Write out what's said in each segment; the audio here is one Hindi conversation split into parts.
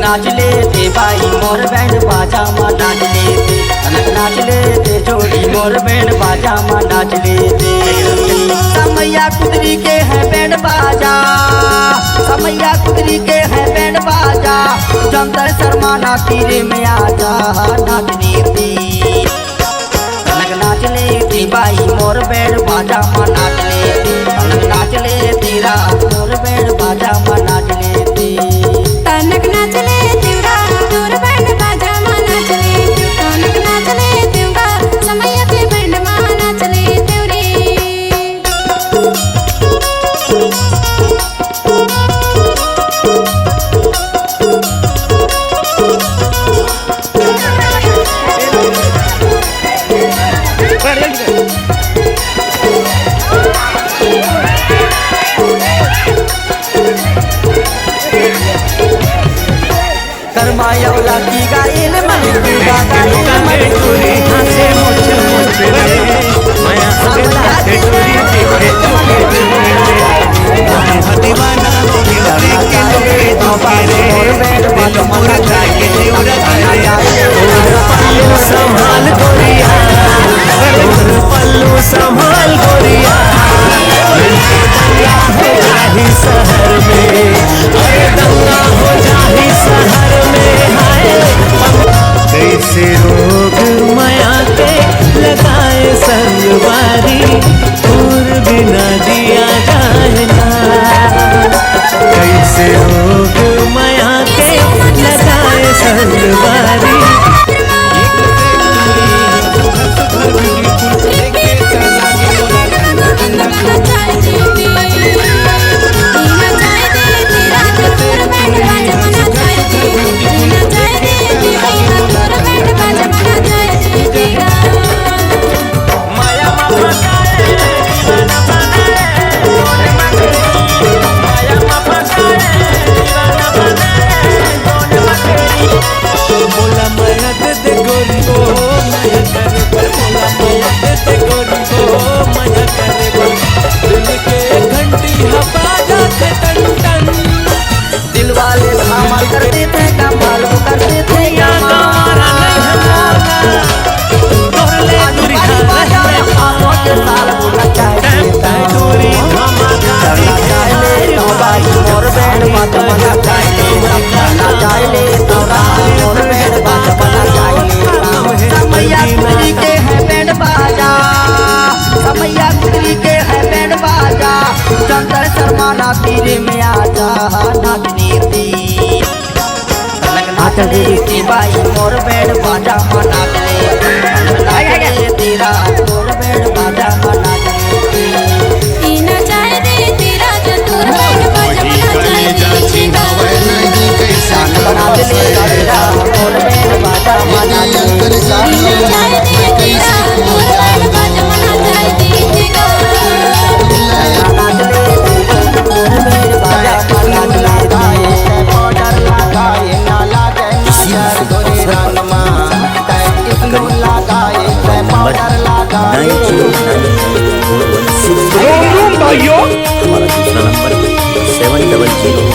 नाच लेते भाई मोर बैंड बाजा माँ नाच लेते, कनक नाच लेते जोड़ी मोर बैंड बाजा माँ नाच लेते। समैया कुदरी के है बैंड बाजा, समैया कुदरी के है बैंड बाजा, जमतर शर्माना तीरे में आजा नाच लेते। कनक नाच लेती भाई मोर बैंड बाजा माँ नाच लेते, कनक नाच लेती रात मोर बैंड बाजा माँ नाच लेते। कनक नाच लेती रात मोर बैंड बाजा माँ नाच लेती, कनक नाच लेती रात समैया के बैंड माँ नाच लेती रे। करमायौला की गायन मन की गायन मन टोरी हासे मोच मोच रे माया अगला के टोरी देखे चुके रे दीवाना दिल के लोके दोबारे दिल मोरा जाके देवरा रे पल्लू संभाल गोरिया, पल्लू संभाल गोरिया, दंगा हो जाही शहर में, अरे दंगा हो जाही शहर में। कैसे रोग माया के लगाए संगवारी, और बिना दिया जाए ना। कैसे रोग माया के लगाए संगवारी। दिल वाले धमाल करते थे कमाल वो करते थे हमारा मोर बैंड बाजा बना चाहिए मोर बैंड बाजा बना चाहिए। समैया कुदरी के है बैंड बाजा, समैया कुदरी के है बैंड बाजा, जमतर शर्माना तीरे में आजा नाच लेती। कनक नाच लेती भाई मोर बैंड बाजा माँ नाच लेती रात मोर बैंड बाजा माँ नाच लेती। हमारा दूसरा नंबर 700060000।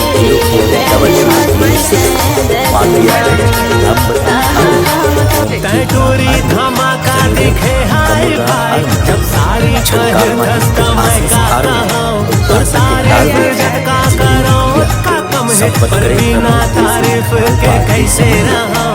टोरी धमाका दिखे हाय भाई, जब सारी शहर दस्ता मैं गाता हूँ, और सारे झटका करो का कम है, पर बिना तारीफ के कैसे रहा।